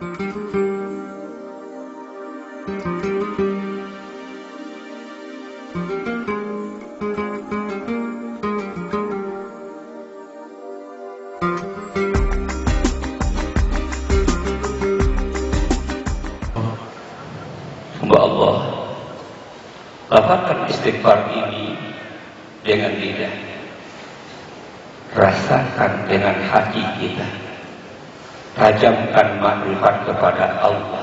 Allah, lafazkan istighfar ini dengan lidah, rasakan dengan hati kita, tajamkan makrifat kepada Allah.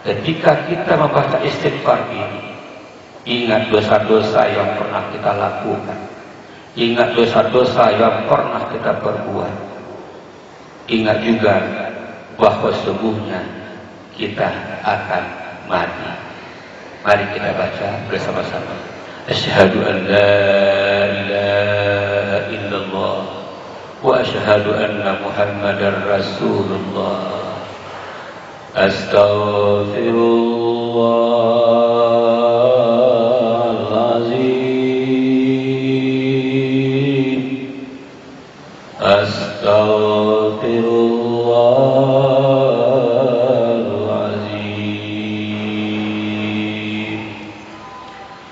Ketika kita membaca istighfar ini, ingat dosa-dosa yang pernah kita lakukan, ingat dosa-dosa yang pernah kita perbuat, ingat juga bahwa sesungguhnya kita akan mati. Mari kita baca bersama-sama. Asyhadu an la ilaha illallah wa asyhadu anna Muhammadar Rasulullah. Astaghfirullahalazim. Astaghfirullah.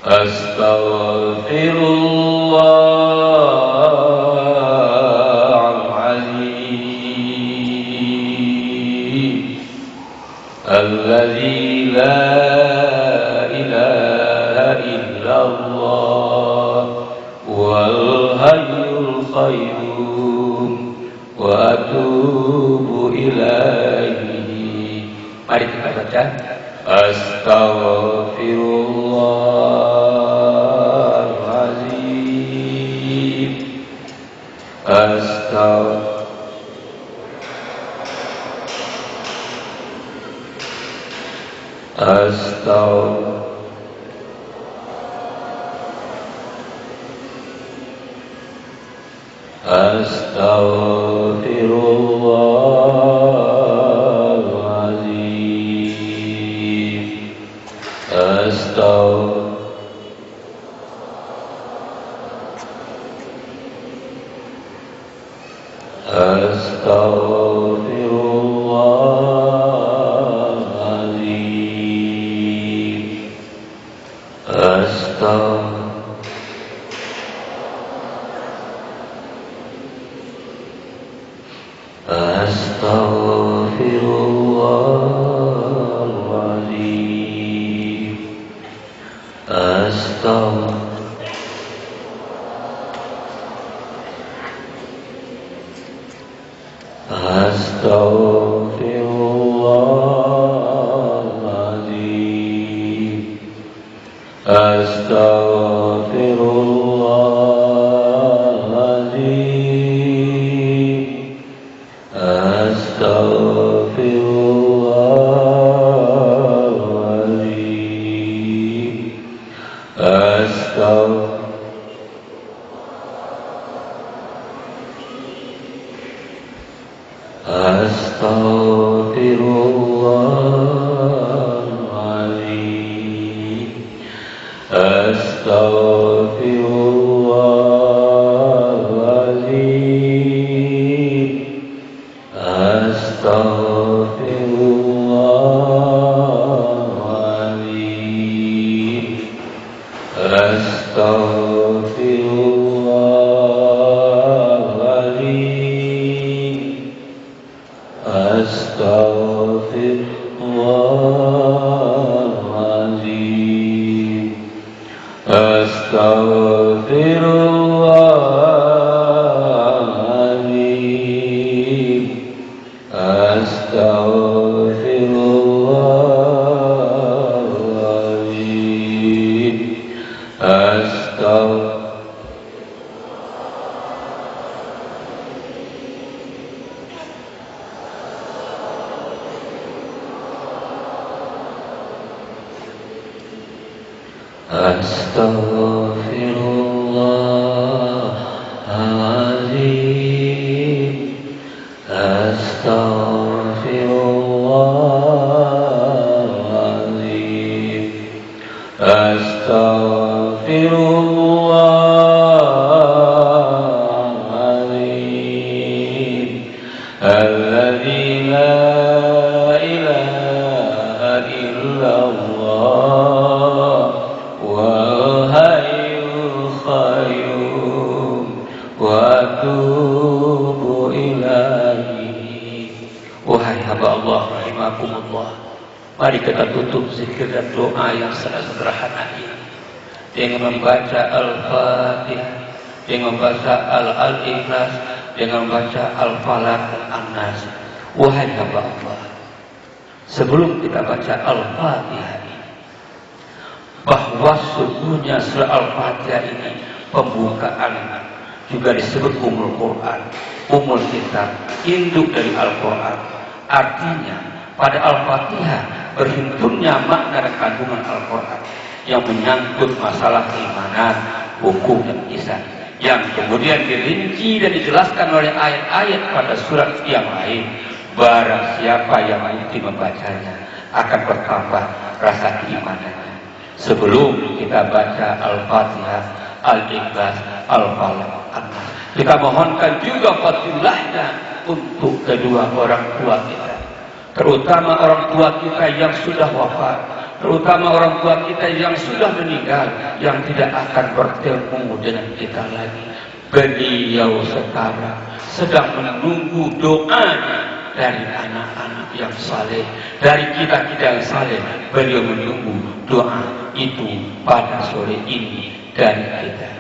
Astaghfirullahalazim. Alladzi la ilaha illallah wal hayyul qayyum wa atubu ilaihi. Mari kita baca. Astaghfirullahalazim. Alladzi la hamba Allah rahimakumullah, mari kita tutup zikir dan doa yang sangat sederhana ini dengan membaca Al-Fatihah, dengan membaca Al-Ikhlas, dengan membaca Al-Falaq dan An-Nas. Wahai hamba Allah, sebelum kita baca Al-Fatihah ini, bahwa sesungguhnya surah Al-Fatihah ini pembukaan, juga disebut Ummul Quran, Ummul Kitab, induk dari Al-Quran. Artinya pada Al-Fatihah berhimpunnya makna dan kandungan Al-Quran yang menyangkut masalah keimanan, hukum dan ihsan, yang kemudian dirinci dan dijelaskan oleh ayat-ayat pada surat yang lain. Barang siapa yang mungkin membacanya akan bertambah rasa keimanannya. Sebelum kita baca Al-Fatihah, Al-Ikhlas, Al-Falaq, An-Nas, kita mohonkan juga fadilahnya untuk kedua orang tua kita, terutama orang tua kita yang sudah wafat, terutama orang tua kita yang sudah meninggal, yang tidak akan bertemu dengan kita lagi. Beliau sekarang sedang menunggu doanya dari anak-anak yang saleh, dari kita-kita yang saleh. Beliau menunggu doa itu pada sore ini dari kita.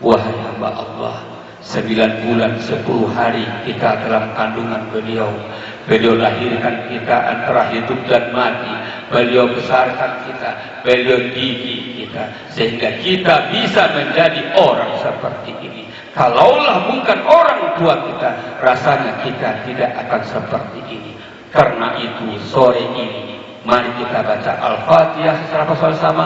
Wahai hamba Allah, 9 bulan 10 hari kita dalam kandungan beliau. Beliau lahirkan kita antara hidup dan mati. Beliau besarkan kita, beliau didik kita, sehingga kita bisa menjadi orang seperti ini. Kalaulah bukan orang tua kita, rasanya kita tidak akan seperti ini. Karena itu sore ini mari kita baca Al-Fatihah secara bersama-sama,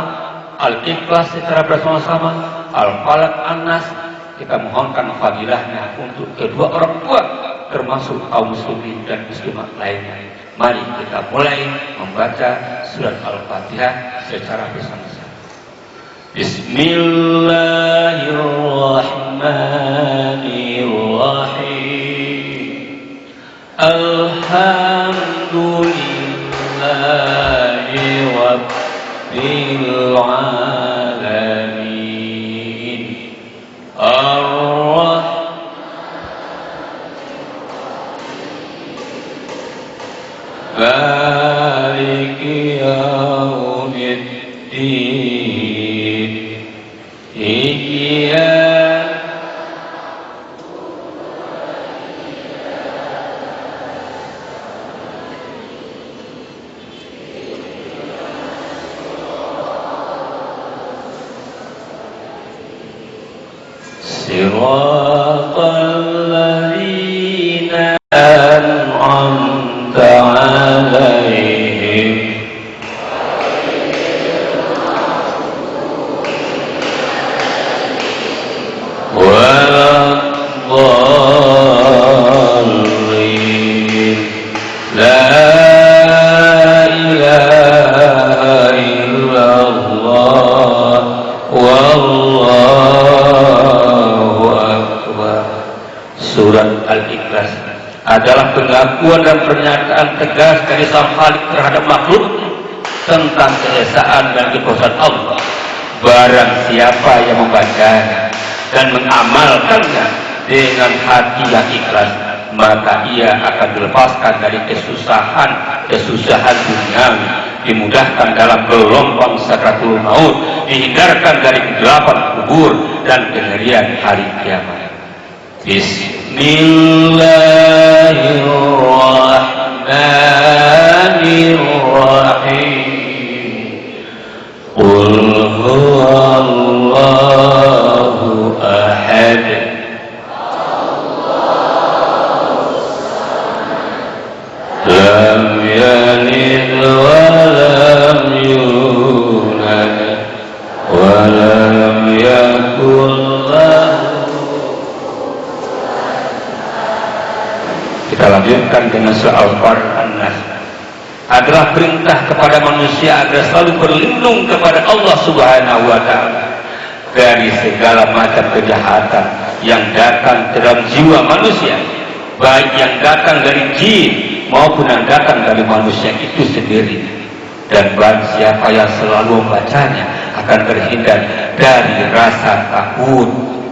Al-Ikhlas secara bersama-sama, Al-Falaq, An-Nas. Kita mohonkan fadilahnya untuk kedua orang tua, termasuk kaum muslimin dan muslimat lainnya. Mari kita mulai membaca surat Al-Fatihah secara bersama-sama. Bismillahirrahmanirrahim. Alhamdulillahi Rabbil alamin. Maliki yaumiddin. Siratal ladzina an'amta 'alaihim waladdallin. La ilaha illallah wallahu akbar. Surat Al-Ikhlas adalah pengakuan dan pernyataan tegas dari Sang Khalik terhadap makhluk tentang keesaan dan kekuasaan Allah. Barang siapa yang membacanya dan mengamalkannya dengan hati yang ikhlas, maka ia akan dilepaskan dari kesusahan duniawi, dimudahkan dalam gelombang sakratul maut, dihindarkan dari kegelapan kubur dan kengerian hari kiamat. Bismillahirrahmanirrahim. Qul huwallahu ahad. Lam yalid wa lam yulad wa lam yakul lahu. Kita lanjutkan dengan surah Al-Nas. Adalah perintah kepada manusia agar selalu berlindung kepada Allah Subhanahu wa Ta'ala dari segala macam kejahatan yang datang ke dalam jiwa manusia, baik yang datang dari jin maupun yang datang dari manusia itu sendiri. Dan barang siapa yang selalu membacanya akan terhindar dari rasa takut,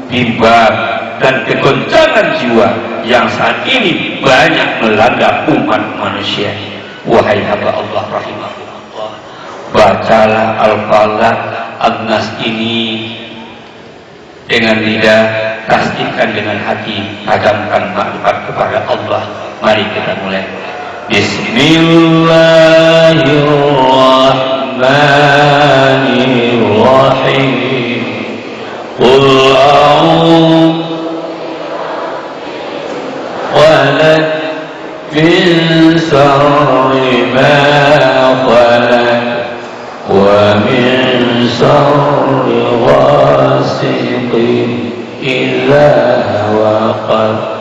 bimbang dan kegoncangan jiwa yang saat ini banyak melanda umat manusia. Wahai hamba Allah rahimahullah, bacalah Al-Falaq, An-Nas ini dengan lidah, tasdikkan dengan hati, tajamkan makrifat kepada Allah. Mari kita mulai. Bismillahirrahmanirrahim. Qul a'udzu walad min syarri ma khalaq wa min syarri ghasiqin idza waqab.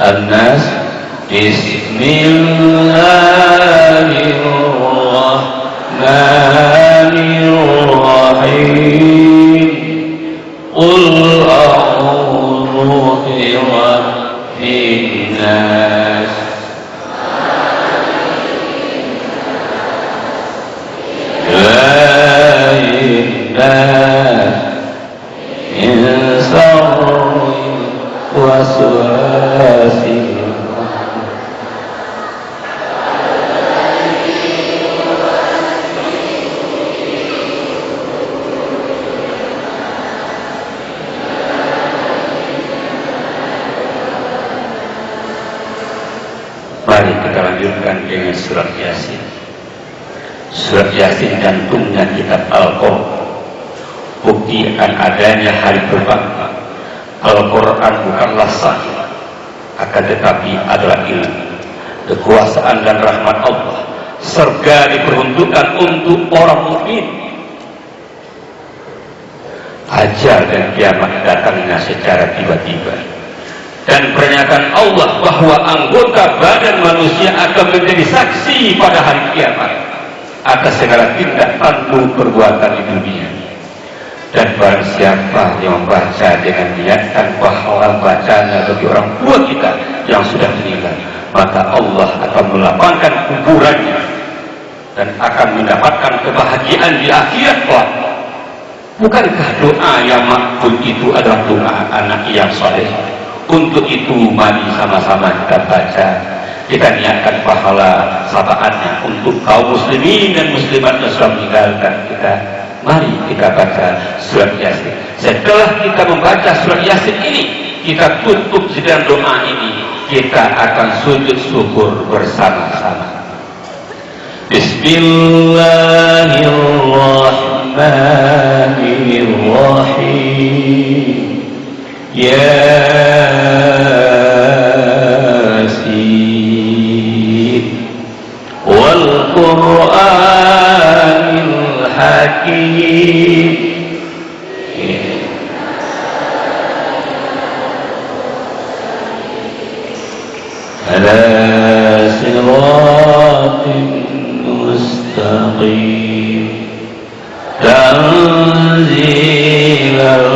An-Nas. Bismillahirrahmanirrahim. Qul a'udzu birabbin nas. Mari kita lanjutkan dengan surat Yasin. Surat Yasin jantungnya kitab Al-Quran. Bukti akan adanya hari berbangsa. Al-Quran bukanlah sahih, akan tetapi adalah ilmu, kekuasaan dan rahmat Allah, serta diperuntukkan untuk orang mukmin. Ajal dan kiamat datangnya secara tiba-tiba, dan pernyataan Allah bahwa anggota badan manusia akan menjadi saksi pada hari kiamat atas segala tindak tanduk perbuatan di dunia. Dan barang siapa yang membaca dengan niatan pahala bacanya bagi orang tua kita yang sudah meninggal, maka Allah akan melapangkan kuburannya dan akan mendapatkan kebahagiaan di akhirat kelak. Bukankah doa yang makbul itu adalah doa anak yang saleh? Untuk itu mari sama-sama kita baca, kita niatkan pahala syafaatnya untuk kaum muslimin dan muslimat yang sudah meninggalkan kita. Mari kita baca surat Yasin. Setelah kita membaca surat Yasin ini, kita tutup dengan doa ini, kita akan sujud syukur bersama-sama. Bismillahirrahmanirrahim. Yasin wal Qur'anil Hakim. Ala siratin mustaqim. Tanzilal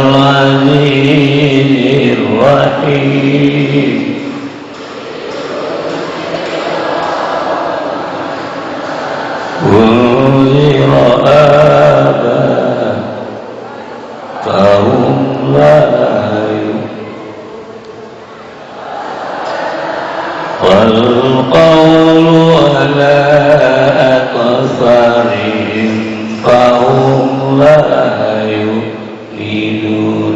azizir rahim. والقول على أكثرهم فهم لا يؤمنون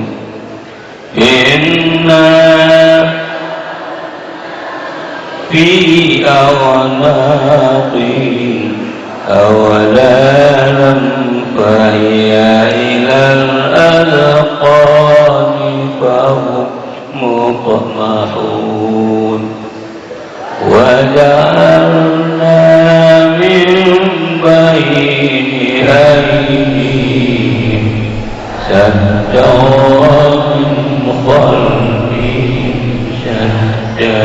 إنا في أعناقهم أولالا فهي إلى الأذقان فهم مقمحون وجعلنا من بين أيديهم سدا ومن خلفهم سدا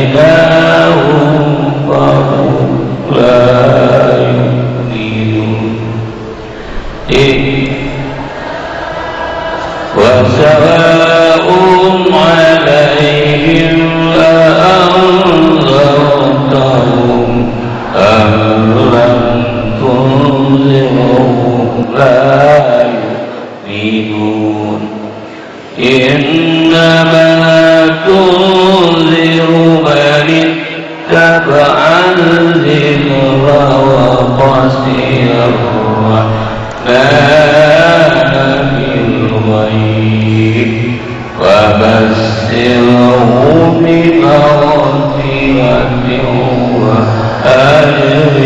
وغشيناهم فهم لا يؤمنون وسواء بالغيب وبشره بمغفرة وأجر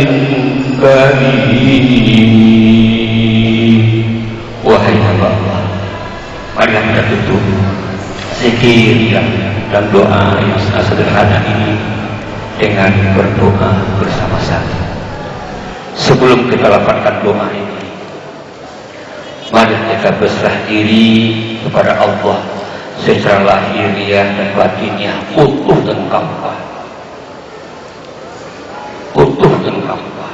كريم. Wahai hamba Allah, marilah kita tutup zikir dan doa yang sangat sederhana ini dengan berdoa bersama-sama. Sebelum kita lafazkan doa ini, mari kita berserah diri kepada Allah secara lahiriah dan batinnya, utuh dan kamlah, utuh dan kamlah.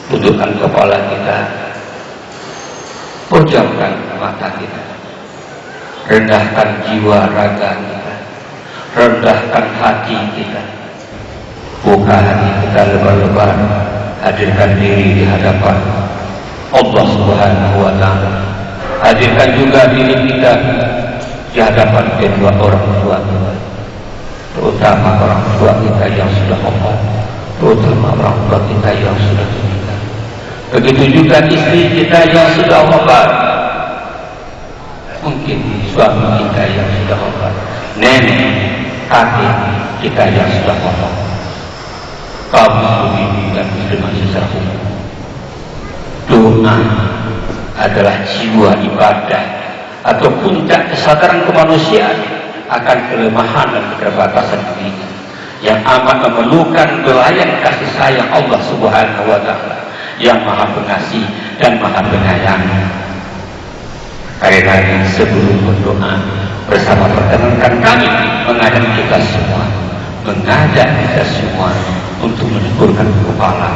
Tundukkan kepala kita, pejamkan mata kita, rendahkan jiwa raga kita, rendahkan hati kita, buka hati kita lebar-lebar, hadirkan diri di hadapan Allah Subhanahu wa ta'ala. Hadirkan juga diri kita di hadapan kedua orang tua kita, terutama orang tua kita yang sudah wafat, terutama orang tua kita yang sudah meninggal. Begitu juga istri kita yang sudah wafat, mungkin suami kita yang sudah wafat, nenek, kakek kita yang sudah wafat, kaum muslimin dan muslimat secara umum. Doa adalah jiwa ibadah atau puncak kesadaran kemanusiaan akan kelemahan dan keterbatasan dirinya, yang amat memerlukan belayan kasih sayang Allah Subhanahu wa ta'ala yang maha pengasih dan maha penyayang. Karena sebelum berdoa bersama, perkenankan kami mengajak kita semua untuk menundukkan kepala.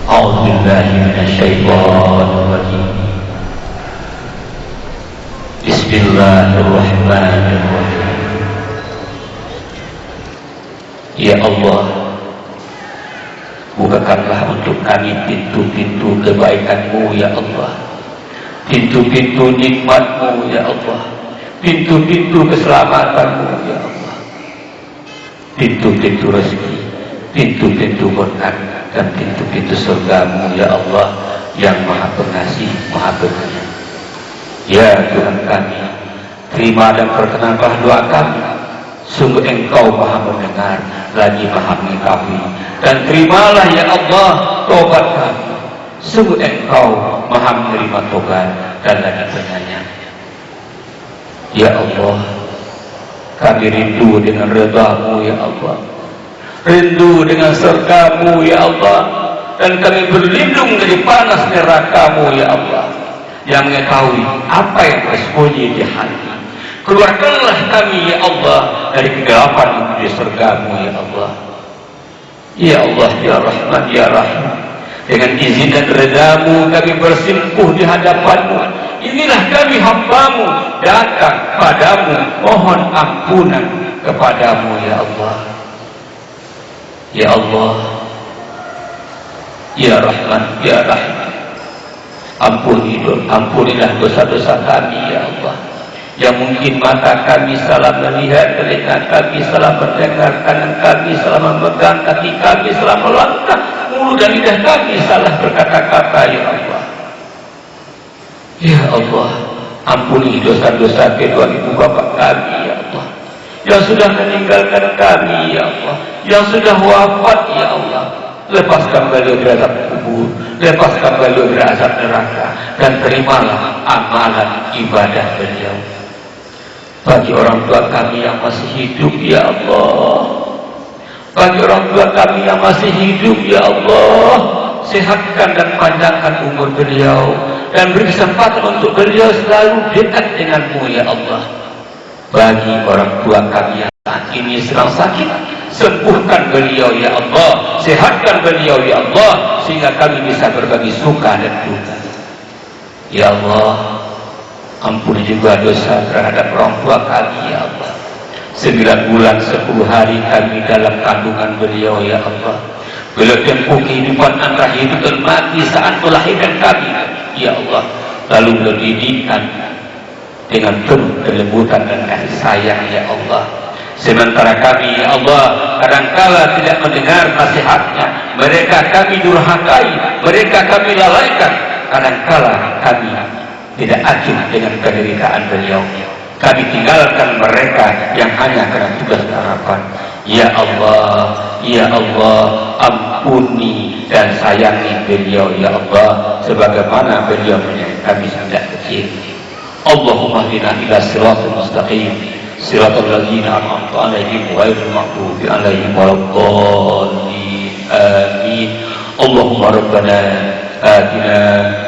A'udzubillahi minasyaitonir rajim. Bismillahirrahmanirrahim. Ya Allah, bukakanlah untuk kami pintu-pintu kebaikan-Mu ya Allah, pintu-pintu nikmat-Mu ya Allah, pintu-pintu keselamatan-Mu ya Allah, pintu-pintu rezeki, pintu-pintu berkat dan pintu-pintu surga-Mu ya Allah yang maha pengasih, maha penyayang. Ya Tuhan kami, terima dan perkenankanlah doa kami. Sungguh Engkau maha mendengar lagi maha mengetahui, dan terimalah ya Allah tobat kami. Sungguh Engkau maha menerima tobat dan lagi penyayang. Ya Allah, kami rindu dengan ridha-Mu ya Allah, rindu dengan surga-Mu ya Allah, dan kami berlindung dari panas neraka-Mu ya Allah yang mengetahui apa yang tersembunyi di hati. Keluarkanlah kami ya Allah dari kegelapan menuju surga-Mu ya Allah. Ya Allah ya Rahman ya Rahim, dengan izin dan ridha-Mu kami bersimpuh di hadapan-Mu. Inilah kami hamba-Mu datang padamu, mohon ampunan kepadamu ya Allah. Ya Allah ya Rahman ya Rahim, ampunilah dosa-dosa kami ya Allah, yang mungkin mata kami salah melihat, telinga kami salah mendengar, tangan kami salah memegang, kaki kami salah melangkah, mulut dan lidah kami salah berkata-kata ya Allah. Ya Allah, ampuni dosa-dosa kedua ibu bapak kami ya Allah, yang sudah meninggalkan kami ya Allah, yang sudah wafat ya Allah. Lepaskan beliau dari azab kubur, lepaskan beliau dari azab neraka, dan terimalah amalan ibadah beliau. Bagi orang tua kami yang masih hidup ya Allah, bagi orang tua kami yang masih hidup ya Allah, sehatkan dan panjangkan umur beliau, dan beri kesempatan untuk beliau selalu dekat dengan-Mu ya Allah. Bagi orang tua kami yang saat ini sedang sakit, sembuhkan beliau ya Allah, sehatkan beliau ya Allah, sehingga kami bisa berbagi suka dan duka. Ya Allah, ampuni juga dosa terhadap orang tua kami ya Allah. 9 bulan 10 hari kami dalam kandungan beliau ya Allah. Beliau tempuh kehidupan antara hidup dan mati saat melahirkan kami ya Allah. Lalu beliau didikan dengan penuh kelembutan dan kasih sayang ya Allah, Sementara kami, ya Allah, kadangkala tidak mendengar nasihatnya. Mereka kami durhakai, mereka kami lalaikan. Kadangkala kami tidak acuh dengan penderitaan beliau. Kami tinggalkan mereka yang hanya karena tugas harapan. Ya Allah, ya Allah, ampuni dan sayangi beliau, ya Allah, sebagaimana beliau menyayangi kami sejak kecil. Allahumma hdina ila siratal mustaqim, siratal ladzina an'amta 'alaihim ghairil maghdubi 'alaihim waladdallin. Amin. Allahumma rabbana atina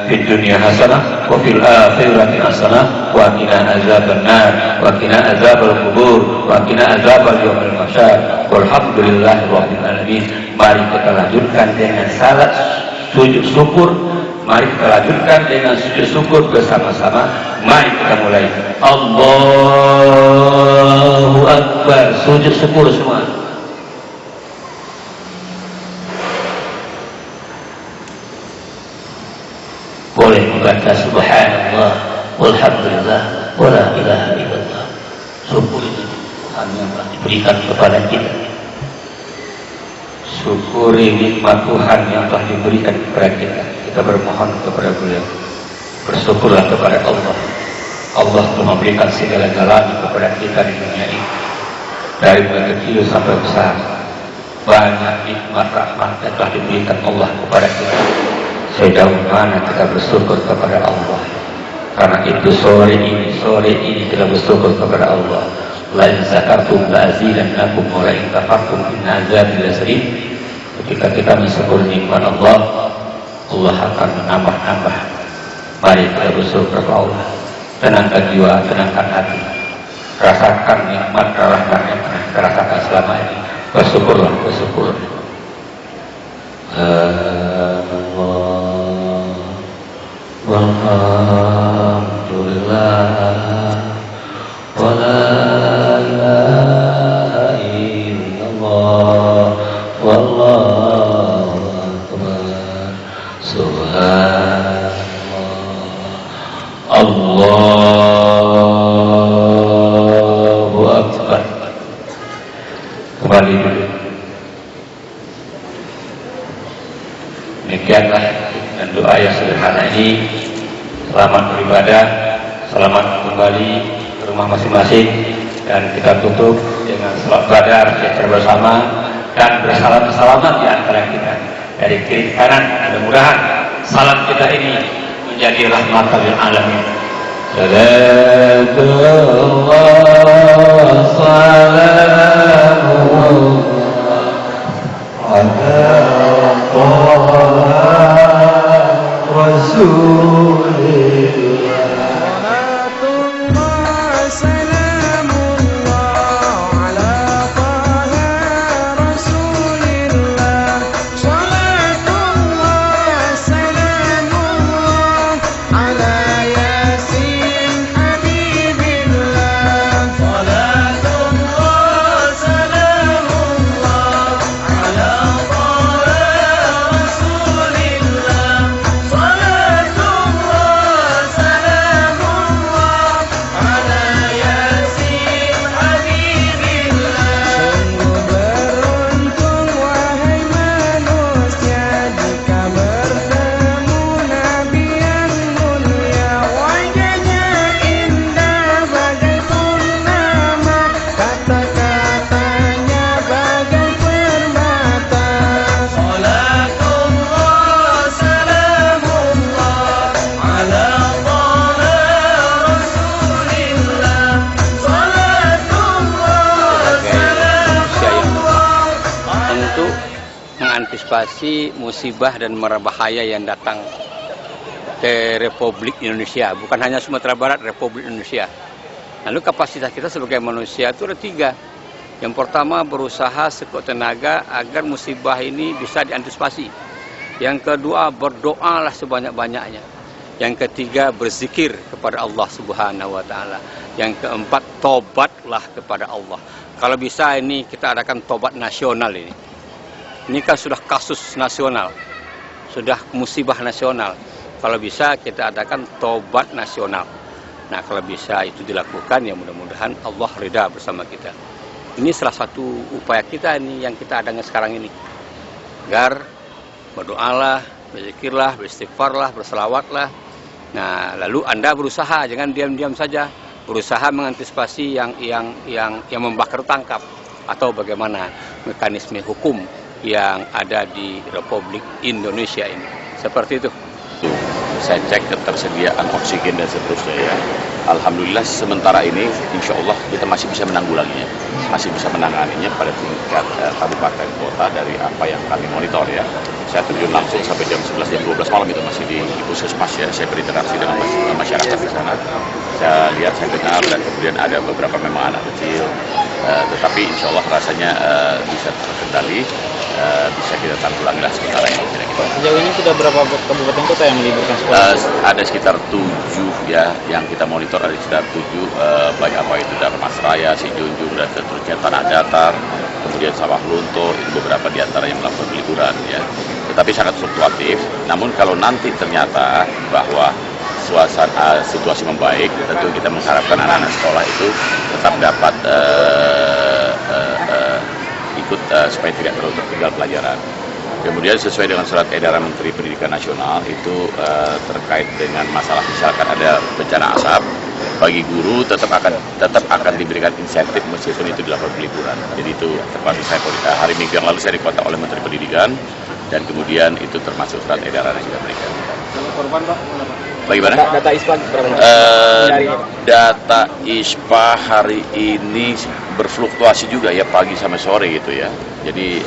fid dunya hasanah wa fil akhirati hasanah wa qina azabannar wa qina azabal qubur wa qina azabal yaumil mahsyar. Walhamdulillahi rabbil alamin. Mari kita lanjutkan dengan salat sujud syukur. Mari kita lanjutkan dengan sujud syukur bersama-sama. Mari kita mulai. Allahu Akbar. Sujud syukur semua. Boleh membaca subhanallah walhamdulillah wala ilaha illallah. Syukur itu Tuhan yang telah diberikan kepada kita. Syukuri nikmat Tuhan yang telah diberikan kepada kita. Kita bermohon kepada beliau. Bersyukurlah kepada Allah. Allah telah memberikan segala-galanya kepada kita di dunia ini. Dari mulai kecil sampai besar. Banyak nikmat rahmat yang telah diberikan Allah kepada kita. Sejauh mana kita bersyukur kepada Allah. Karena itu sore ini kita bersyukur kepada Allah. La in zakartum la azidannakum wa la in kafartum inna azabi lasyadid. Ketika kita mensyukuri nikmat Allah, Allah akan menambah-nambah. Mari kita bersyukur kepada Allah. Tenangkan jiwa, tenangkan hati. Rasakan nikmat rahmat yang pernah kita rasakan selama ini. Bersyukurlah, bersyukur. Walhamdulillah wala ilaha illallah wallahu akbar. Subhanallah, Allahu akbar. Kembali dulu. Demikianlah dan doa yang sederhana ini. Selamat beribadah, selamat kembali ke rumah masing-masing, dan kita tutup dengan salat badar secara bersama dan bersalam-salaman di antara kita dari kiri ke kanan. Mudah-mudahan salam kita ini menjadi rahmatan lil alamin. Salatullah salamu ala Rasulillah. Salatullah salamullah ala taha Rasulillah. Salatullah salamullah ala yasin habibillah. Salatullah salamullah ala taha Rasulillah. mengantisipasi musibah dan merbahaya yang datang ke Republik Indonesia, bukan hanya Sumatera Barat, Republik Indonesia. Lalu kapasitas kita sebagai manusia itu ada 3. Yang pertama, berusaha sekuat tenaga agar musibah ini bisa diantisipasi. Yang kedua, berdoalah sebanyak-banyaknya. Yang ketiga, berzikir kepada Allah Subhanahu wa Ta'ala. Yang keempat, tobatlah kepada Allah. Kalau bisa ini kita adakan tobat nasional ini. Ini kan sudah kasus nasional, sudah musibah nasional. Kalau bisa kita adakan tobat nasional. Nah, kalau bisa itu dilakukan, ya mudah-mudahan Allah ridha bersama kita. Ini salah satu upaya kita ini yang kita adanya sekarang ini. Agar berdoalah, berzikirlah, beristighfarlah, berselawatlah. Nah, lalu Anda berusaha, jangan diam-diam saja. Berusaha mengantisipasi yang membakar tangkap atau bagaimana mekanisme hukum yang ada di Republik Indonesia ini. Seperti itu. Saya cek ketersediaan oksigen dan seterusnya ya. Alhamdulillah sementara ini insya Allah kita masih bisa menanggulanginya, masih bisa menanganinya pada tingkat kabupaten kota dari apa yang kami monitor ya. Saya terjun langsung sampai jam 11, jam 12 malam itu masih di puskesmas ya. Saya berinteraksi dengan masyarakat di sana. Saya lihat, saya dengar, dan kemudian ada beberapa memang anak kecil, tetapi insya Allah rasanya bisa terkendali, bisa kita tanggulangi lah sementara ini. Sejauh ini sudah berapa kabupaten kota yang meliburkan sekolah? Ada sekitar 7 ya, yang kita monitor ada sekitar 7, baik apa itu Darmasraya, Sijunjung, dan seterusnya, Tanah Datar, kemudian Sawah Lunto, itu beberapa di antara yang melakukan liburan ya. Tetapi sangat fluktuatif, namun kalau nanti ternyata bahwa situasi membaik, tentu kita mengharapkan anak-anak sekolah itu tetap dapat ikut supaya tidak terlalu tertinggal pelajaran. Kemudian sesuai dengan surat edaran Menteri Pendidikan Nasional itu terkait dengan masalah misalkan ada bencana asap, bagi guru tetap akan diberikan insentif meskipun itu dilakukan liburan. Jadi itu termasuk saya hari Minggu yang lalu saya dikontak oleh Menteri Pendidikan, dan kemudian itu termasuk surat edaran yang kita berikan. Korban Pak? Bagaimana? Data ISPA berapa? Data ISPA hari ini berfluktuasi juga ya, pagi sampai sore gitu ya. Jadi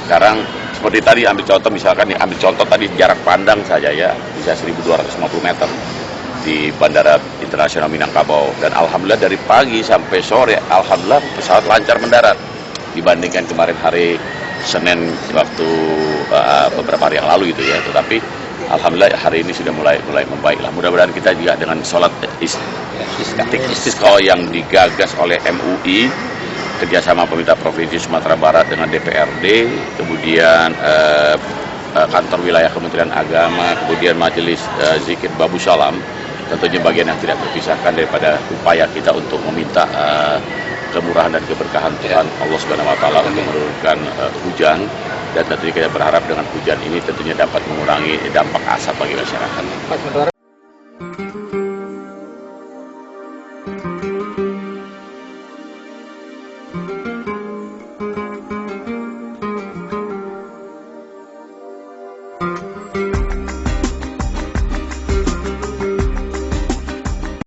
sekarang seperti tadi ambil contoh tadi jarak pandang saja ya, bisa 1.250 meter di Bandara Internasional Minangkabau, dan alhamdulillah dari pagi sampai sore alhamdulillah pesawat lancar mendarat dibandingkan kemarin hari Senin waktu beberapa hari yang lalu gitu ya. Tetapi alhamdulillah hari ini sudah mulai membaik lah. Mudah-mudahan kita juga dengan sholat istisqa yang digagas oleh MUI kerjasama pemerintah Provinsi Sumatera Barat dengan DPRD, kemudian kantor wilayah Kementerian Agama, kemudian Majelis Zikir Babu Salam, tentunya bagian yang tidak terpisahkan daripada upaya kita untuk meminta kemurahan dan keberkahan Tuhan Allah Subhanahu wa taala untuk menurunkan hujan, dan tentunya kita berharap dengan hujan ini tentunya dapat mengurangi dampak asap bagi masyarakat.